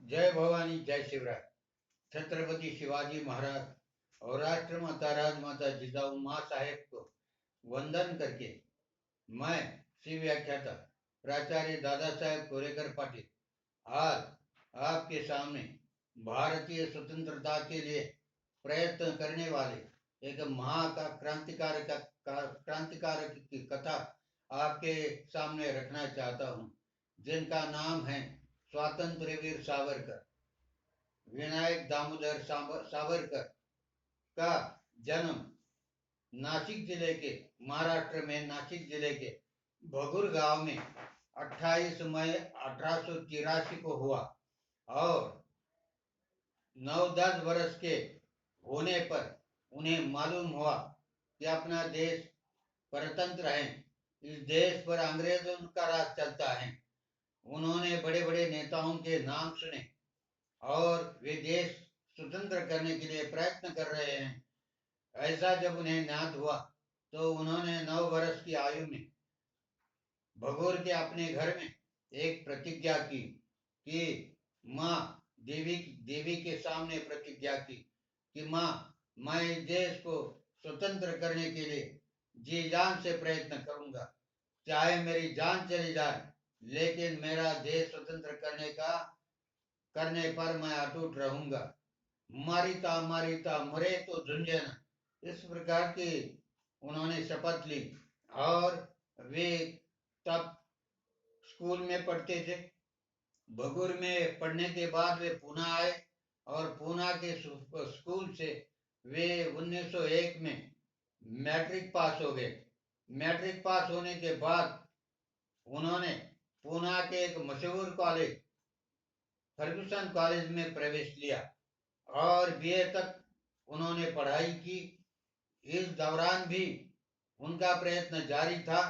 जय भवानी, जय शिवराय। छत्रपति शिवाजी महाराज और राष्ट्रमाता राजमाता जिजाऊ माँ साहेब को वंदन करके मैं श्री व्याख्याता प्राचार्य दादा साहेब कोरेकर पाटिल आज आपके सामने भारतीय स्वतंत्रता के लिए प्रयत्न करने वाले एक क्रांतिकारक की कथा आपके सामने रखना चाहता हूँ, जिनका नाम है स्वातंत्र्य वीर सावरकर। विनायक दामोदर सावरकर का जन्म नासिक जिले के महाराष्ट्र में नासिक जिले के भगुर गांव में 28 मई 1883 को हुआ और 9-10 वर्ष के होने पर उन्हें मालूम हुआ कि अपना देश परतंत्र है, इस देश पर अंग्रेजों का राज चलता है। उन्होंने बड़े बड़े नेताओं के नाम सुने और वे देश स्वतंत्र करने के लिए प्रयत्न कर रहे हैं। ऐसा जब उन्हें ज्ञात हुआ तो उन्होंने 9 वर्ष की आयु में भगोर के अपने घर में एक प्रतिज्ञा की कि माँ देवी के सामने प्रतिज्ञा की कि माँ, मैं इस देश को स्वतंत्र करने के लिए जी जान से प्रयत्न करूंगा, चाहे मेरी जान चली जाए, लेकिन मेरा देश स्वतंत्र करने पर मैं अटूट रहूंगा। मारिता मारिता मरे तो झुंझुन, इस प्रकार की उन्होंने शपथ ली। और वे तब स्कूल में पढ़ते थे। भगुर में पढ़ने के बाद वे पुणे आए और पुणे के स्कूल से वे 1901 में मैट्रिक पास हो गए। मैट्रिक पास होने के बाद उन्होंने पुणे के एक मशहूर कॉलेज फर्गुसन कॉलेज में प्रवेश लिया और बीए तक उन्होंने पढ़ाई की। इस दौरान भी उनका प्रयत्न जारी था,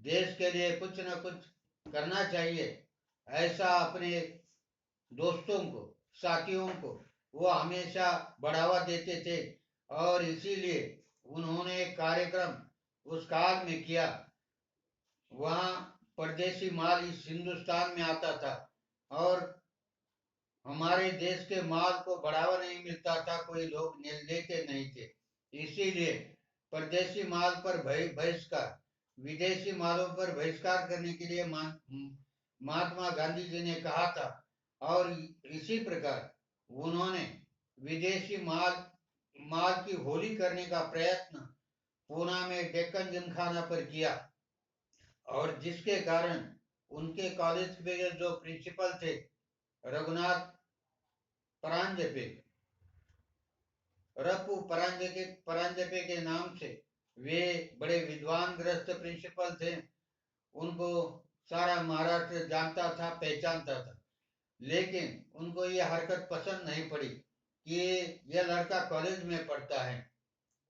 देश के लिए कुछ न कुछ करना चाहिए, ऐसा अपने दोस्तों को, साथियों को वो हमेशा बढ़ावा देते थे। और इसीलिए उन्होंने एक कार्यक्रम उस काल में किया। वहाँ परदेशी माल इस हिंदुस्तान में आता था और हमारे देश के माल को बढ़ावा नहीं मिलता था, कोई लोग लेते नहीं थे। इसीलिए परदेशी माल पर बहिष्कार, विदेशी मालों पर बहिष्कार करने के लिए महात्मा गांधी जी ने कहा था। और इसी प्रकार उन्होंने विदेशी माल की होली करने का प्रयत्न पुणे में डेक्कन जिमखाना पर किया और जिसके कारण उनके कॉलेज के जो प्रिंसिपल थे रघुनाथ परांजपे, रपू परांजपे के नाम से, वे बड़े विद्वान ग्रस्त प्रिंसिपल थे। उनको सारा महाराष्ट्र जानता था, पहचानता था। लेकिन उनको ये हरकत पसंद नहीं पड़ी कि यह लड़का कॉलेज में पढ़ता है,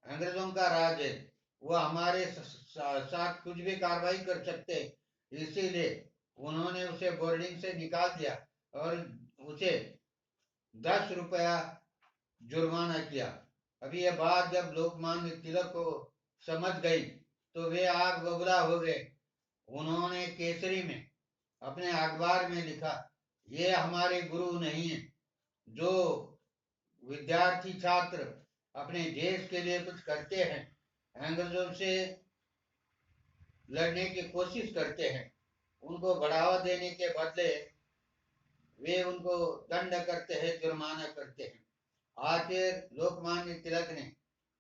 अंग्रेजों का राज है, वो हमारे साथ कुछ भी कार्रवाई कर सकते। इसीलिए उन्होंने उसे बोर्डिंग से निकाल दिया और उसे 10 रुपया जुर्माना किया। अभी यह बात जब लोकमान्य तिलक को समझ गई तो वे आग बबूला हो गए। उन्होंने केसरी में अपने अखबार में लिखा, ये हमारे गुरु नहीं है। जो विद्यार्थी छात्र अपने देश के लिए कुछ करते हैं, अंग्रेजों से लड़ने की कोशिश करते हैं, उनको बढ़ावा देने के बदले वे उनको दंड करते हैं, जुर्माना करते हैं। आखिर लोकमान्य तिलक ने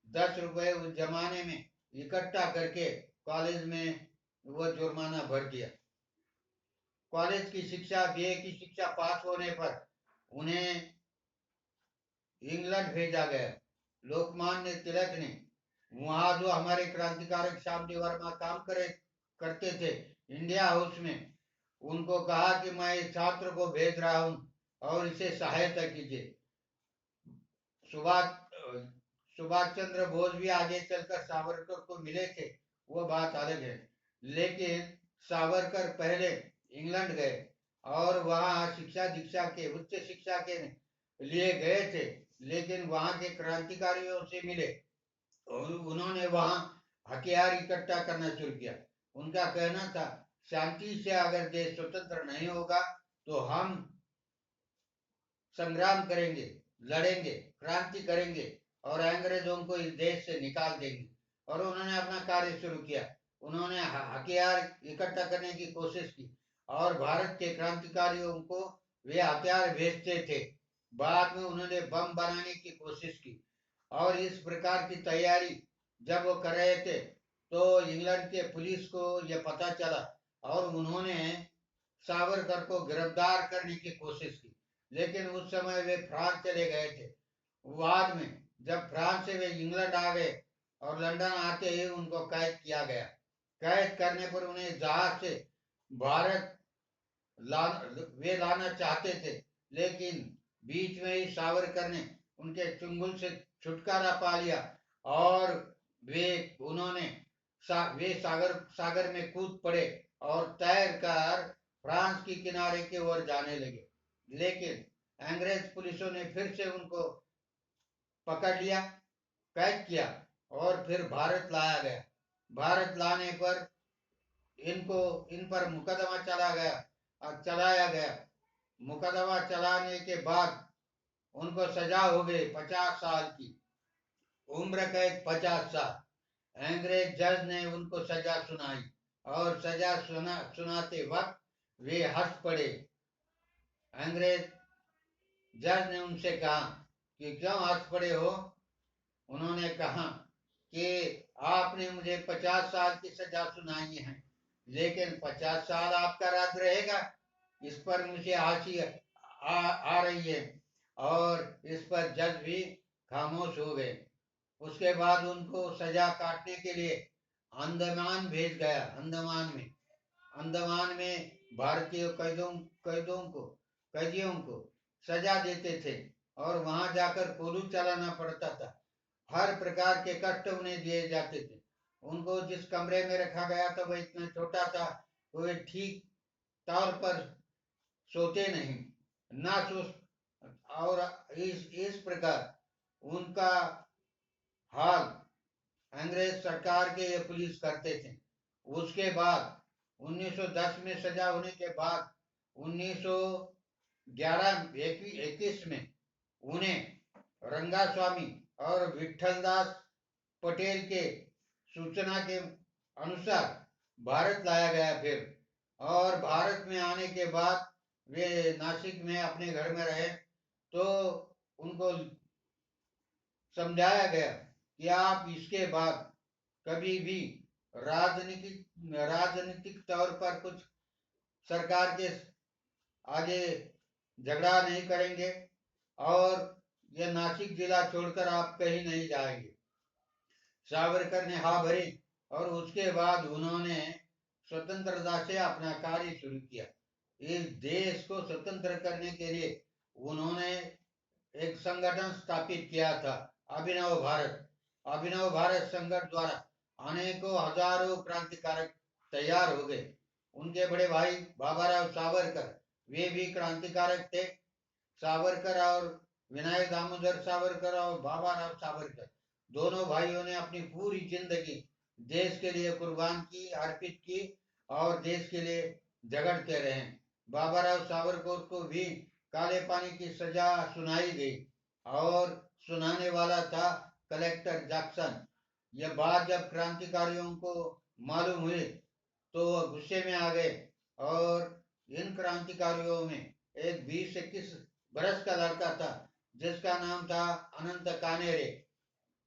10 रुपए उस जमाने में इकट्ठा करके कॉलेज में वो जुर्माना भर दिया। कॉलेज की शिक्षा, बीए की शिक्षा पास होने पर उन्हें इंग्लैंड भेजा गया। लोकमान्य तिलक ने वहां जो हमारे क्रांतिकारक श्यामजी वर्मा काम करते थे इंडिया हाउस में, उनको कहा कि मैं इस छात्र को भेज रहा हूं और इसे सहायता कीजिए। सुभाष चंद्र बोस भी आगे चलकर सावरकर को मिले थे, वो बात अलग है। लेकिन सावरकर पहले इंग्लैंड गए और वहां शिक्षा दीक्षा के, उच्च शिक्षा के लिए गए थे, लेकिन वहां के क्रांतिकारियों से मिले और उन्होंने वहां हथियार इकट्ठा करना शुरू किया। उनका कहना था, शांति से अगर देश स्वतंत्र नहीं होगा तो हम संग्राम करेंगे, लड़ेंगे, क्रांति करेंगे और अंग्रेजों को इस देश से निकाल देंगे। और उन्होंने अपना कार्य शुरू किया। उन्होंने हथियार इकट्ठा करने की कोशिश की और भारत के क्रांतिकारियों को वे हथियार भेजते थे। बाद में उन्होंने बम बनाने की कोशिश की और इस प्रकार की तैयारी जब वो कर रहे थे तो इंग्लैंड के पुलिस को यह पता चला और उन्होंने सावरकर को गिरफ्तार करने की कोशिश की, लेकिन उस समय वे फ्रांस चले गए थे। बाद में जब फ्रांस से वे इंग्लैंड आ गए और लंदन आते ही उनको कैद किया गया। कैद करने पर उन्हें जहाज से भारत वे लाना चाहते थे, लेकिन बीच में ही सावरकर ने उनके चुंगल से छुटकारा पा लिया और वे उन्होंने वे सागर में कूद पड़े और तैरकर फ्रांस की किनारे की ओर जाने लगे। लेकिन अंग्रेज पुलिसों ने फिर से उनको पकड़ लिया, कैद किया और फिर भारत लाया गया। भारत लाने पर इन पर मुकदमा चलाया गया। मुकदमा चलाने के बाद उनको सजा हो गई 50 साल की, उम्र कैद 50 साल। अंग्रेज जज ने उनको सजा सुनाई और सजा सुनाते वक्त वे हंस पड़े। अंग्रेज जज ने उनसे कहा कि क्यों हंस पड़े हो? उन्होंने कहा कि आपने मुझे 50 साल की सजा सुनाई है, लेकिन 50 साल आपका राज रहेगा, इस पर मुझे हंसी आ रही है। और इस पर जज भी खामोश हो गए। उसके बाद उनको सजा काटने के लिए अंडमान भेज गया। अंडमान में भारतीय कैदियों को सजा देते थे और वहां जाकर कोलू चलाना पड़ता था। हर प्रकार के कष्ट उन्हें दिए जाते थे। उनको जिस कमरे में रखा गया था वह इतना छोटा था, वे ठीक तौर पर सोते नहीं, ना सो और इस प्रकार उनका हाल अंग्रेज सरकार के ये पुलिस करते थे। उसके बाद 1910 में सजा होने के बाद 1911-21 में उन्हें रंगास्वामी और विठलदास पटेल के सूचना के अनुसार भारत लाया गया। फिर और भारत में आने के बाद वे नासिक में अपने घर में रहे तो उनको समझाया गया कि आप इसके बाद कभी भी राजनीतिक तौर पर कुछ सरकार के आगे झगड़ा नहीं करेंगे और ये नासिक जिला छोड़कर आप कहीं नहीं जाएंगे। सावरकर ने हाँ भरी और उसके बाद उन्होंने स्वतंत्रता से अपना कार्य शुरू किया। इस देश को स्वतंत्र करने के लिए उन्होंने एक संगठन स्थापित किया था, अभिनव भारत संगठन द्वारा अनेकों हजारों क्रांतिकारक तैयार हो गए। उनके बड़े भाई बाबाराव सावरकर वे भी क्रांतिकारक थे। सावरकर और विनायक दामोदर सावरकर और बाबाराव सावरकर दोनों भाइयों ने अपनी पूरी जिंदगी देश के लिए कुर्बान की, अर्पित की और देश के लिए झगड़ते रहे। बाबाराव सावरकर को भी काले पानी की सजा सुनाई गई और सुनाने वाला था कलेक्टर जैक्सन। यह बात जब क्रांतिकारियों को मालूम हुई तो वह गुस्से में आ गए और इन क्रांतिकारियों में एक 20-21 बरस का लड़का था जिसका नाम था अनंत कानेरे।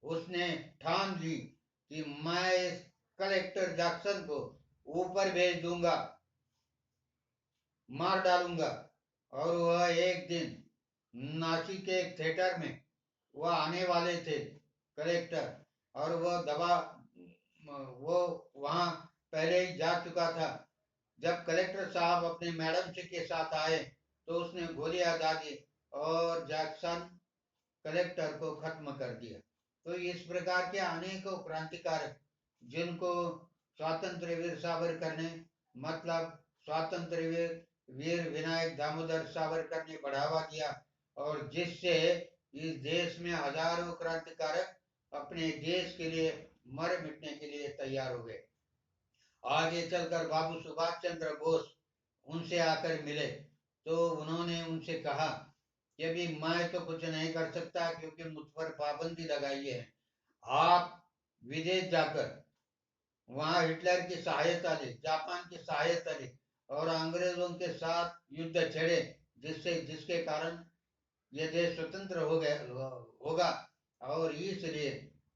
उसने ठान ली कि मैं इस कलेक्टर जैक्सन को ऊपर भेज दूंगा, मार डालूंगा। और वह एक दिन नासिक के एक थिएटर में वह आने वाले थे कलेक्टर, और वो वहां पहले ही जा चुका था। जब कलेक्टर साहब अपने मैडम से के साथ आए तो उसने गोलियां दागी और जैक्सन कलेक्टर को खत्म कर दिया। तो इस प्रकार के अनेकों क्रांतिकारक जिनको स्वातंत्र वीर सावरकर ने मतलब स्वातंत्र वीर विनायक दामोदर सावरकर ने बढ़ावा दिया और जिससे इस देश में हजारों क्रांतिकारक अपने देश के लिए मर मिटने के लिए तैयार हो गए। आगे चलकर बाबू सुभाष चंद्र बोस उनसे आकर मिले तो उन्होंने उनसे कहा कि अभी मैं तो कुछ नहीं कर सकता क्योंकि मुझ पर पाबंदी लगाई है, आप विदेश जाकर वहां हिटलर की सहायता ली, जापान की सहायता ली और अंग्रेजों के साथ युद्ध छेड़े, जिसके कारण ये देश स्वतंत्र हो गया होगा। और इसलिए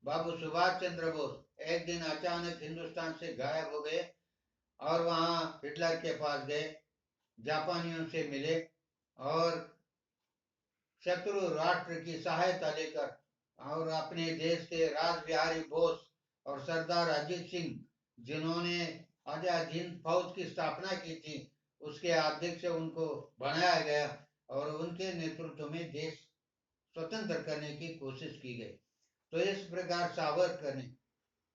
बाबू सुभाष चंद्र बोस एक दिन अचानक हिंदुस्तान से गायब हो गए और वहां हिटलर के पास गए, जापानियों से मिले और शत्रु राष्ट्र की सहायता लेकर और अपने देश के राज बिहारी बोस और सरदार अजीत सिंह, जिन्होंने आजाद हिंद फौज की स्थापना की थी, उसके अध्यक्ष उनको बनाया गया और उनके नेतृत्व में देश स्वतंत्र करने की कोशिश की गई। तो इस प्रकार सावरकर ने,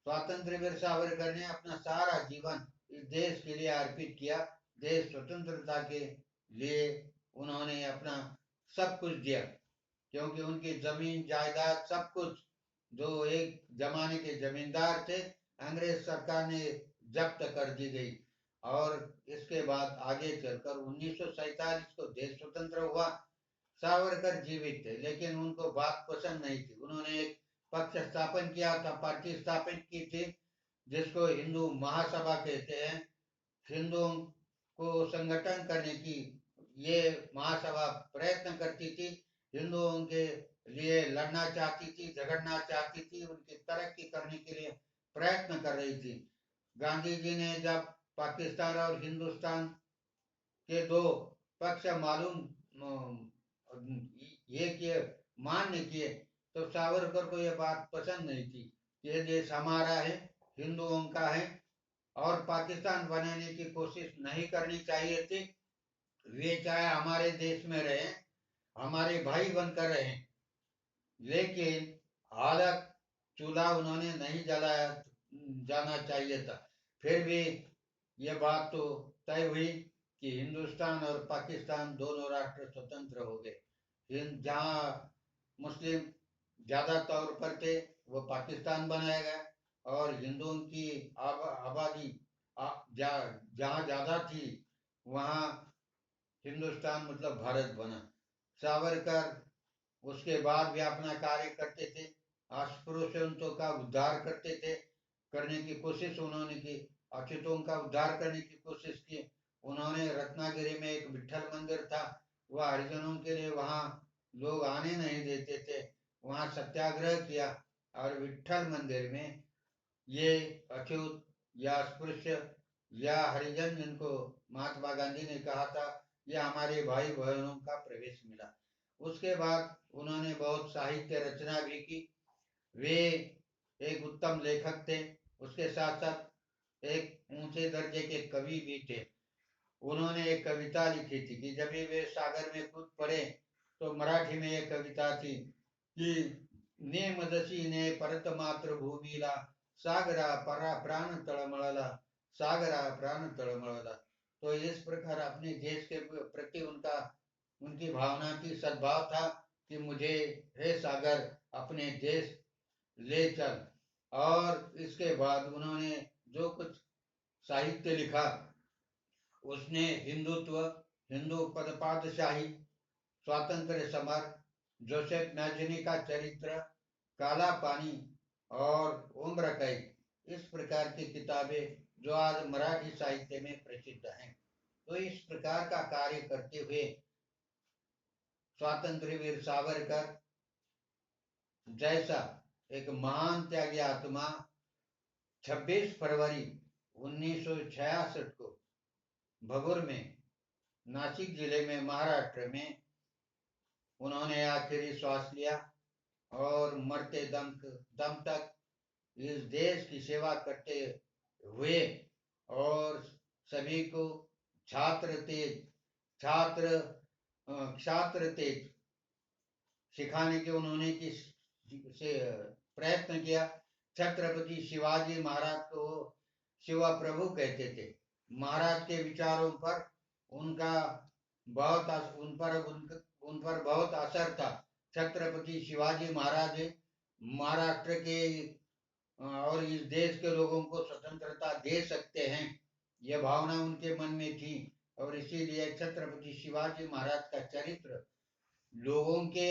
स्वातंत्र वीर सावरकर ने अपना सारा जीवन इस देश के लिए अर्पित किया। देश स्वतंत्रता के लिए उन्होंने अपना सब कुछ दिया, क्योंकि उनकी जमीन जायदाद सब कुछ, जो एक जमाने के जमींदार थे, अंग्रेज सरकार ने जब्त कर दी गई। और इसके बाद आगे चलकर 1947 को देश स्वतंत्र हुआ। सावरकर जीवित थे लेकिन उनको बात पसंद नहीं थी। उन्होंने एक पक्ष स्थापन किया था, पार्टी स्थापित की थी, जिसको हिंदू महासभा कहते हैं। हिंदुओं को संगठन करने की ये महासभा प्रयत्न करती थी, हिंदुओं के लिए लड़ना चाहती थी, झगड़ना चाहती थी, उनकी तरक्की करने के लिए प्रयत्न कर रही थी। गांधी जी ने जब पाकिस्तान और हिंदुस्तान के दो पक्ष मालूम ये किए, मान्य किए, तो सावरकर को यह बात पसंद नहीं थी कि ये देश हमारा है, हिंदुओं का है और पाकिस्तान बनाने की कोशिश नहीं करनी चाहिए थी। वे चाहे हमारे देश में रहे, हमारे भाई बनकर रहे, लेकिन हालत चूल्हा उन्होंने नहीं जलाया जाना चाहिए था। फिर भी ये बात तो तय हुई कि हिंदुस्तान और पाकिस्तान दोनों राष्ट्र स्वतंत्र हो गए। जहाँ मुस्लिम ज्यादा तौर पर थे वो पाकिस्तान बनाया गया और हिंदुओं की आबादी जहाँ ज्यादा थी वहाँ हिंदुस्तान मतलब भारत बना। सावरकर उसके बाद भी अपना कार्य करते थे, अस्पृश्यों का उद्धार करते थे, करने की कोशिश उन्होंने की, अछूतों का उद्धार करने की कोशिश की। उन्होंने रत्नागिरी में एक विठल मंदिर था, वह हरिजनों के लिए वहां लोग आने नहीं देते थे, वहां सत्याग्रह किया और विठल मंदिर में ये अछूत या अस्पृश्य या हरिजन, जिनको महात्मा गांधी ने कहा था ये हमारे भाई बहनों का प्रवेश मिला। उसके बाद उन्होंने बहुत साहित्य रचना भी की। वे एक उत्तम लेखक थे, उसके साथ साथ एक ऊंचे दर्जे के कवि भी थे। उन्होंने एक कविता लिखी थी कि जब भी वे सागर में कूद पड़े, तो मराठी में एक कविता थी कि नेमदसी ने परत मात्र भूमीला, सागरा परा प्राण तळमळला, सागरा प्राण तळमळला। तो इस प्रकार अपने देश के प्रति उनकी भावना की सद्भाव था कि मुझे हे सागर अपने देश ले चल। और इसके बाद उन्होंने जो कुछ साहित्य लिखा उसने हिंदुत्व, हिंदू पदपादशाही, स्वातंत्र्य समर, जोसेफ मैजनी का चरित्र, काला पानी और उम्र कैद, इस प्रकार की किताबें जो आज मराठी साहित्य में प्रसिद्ध हैं। तो इस प्रकार का कार्य करते हुए स्वातंत्र्य वीर सावरकर जैसा एक महान त्यागी आत्मा 26 फरवरी 1966 को भगुर में, नासिक जिले में, महाराष्ट्र में उन्होंने आखिरी श्वास लिया और मरते दम तक इस देश की सेवा करते हुए और सभी को छात्र तेज छात्र छात्र तेज सिखाने के उन्होंने से प्रयत्न किया। छत्रपति शिवाजी महाराज को शिवा प्रभु कहते थे। महाराज के विचारों पर उनका उन पर बहुत असर था। छत्रपति शिवाजी महाराज महाराष्ट्र के और इस देश के लोगों को स्वतंत्रता दे सकते हैं, यह भावना उनके मन में थी और इसीलिए छत्रपति शिवाजी महाराज का चरित्र लोगों के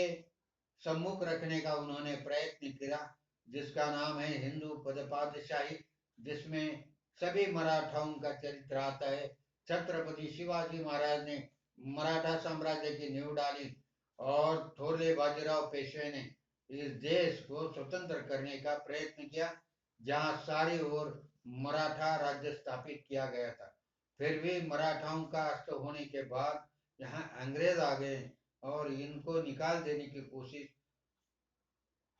सम्मुख रखने का उन्होंने प्रयत्न किया, जिसका नाम है हिंदू पदपादशाही, जिसमें सभी मराठाओं का चरित्र आता है। छत्रपति शिवाजी महाराज ने मराठा साम्राज्य की नींव डाली और थोरले बाजीराव पेशवे ने इस देश को स्वतंत्र करने का प्रयत्न किया, जहां सारी ओर मराठा राज्य स्थापित किया गया था। फिर भी मराठाओं का अस्त होने के बाद यहाँ अंग्रेज आ गए और इनको निकाल देने की कोशिश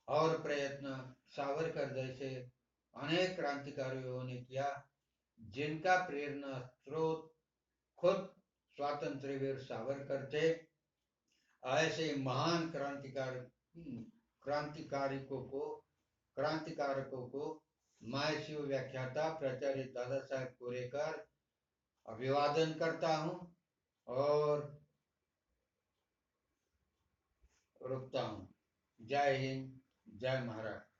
और प्रयत्न सावरकर जैसे अनेक क्रांतिकारियों ने किया, जिनका प्रेरणा स्रोत खुद स्वातंत्र्य वीर सावरकर थे। ऐसे महान क्रांतिकारकों को मैं शिव व्याख्याता प्राचार्य दादा साहेब कोरेकर अभिवादन करता हूँ और रुकता हूँ। जय हिंद, जय महाराष्ट्र।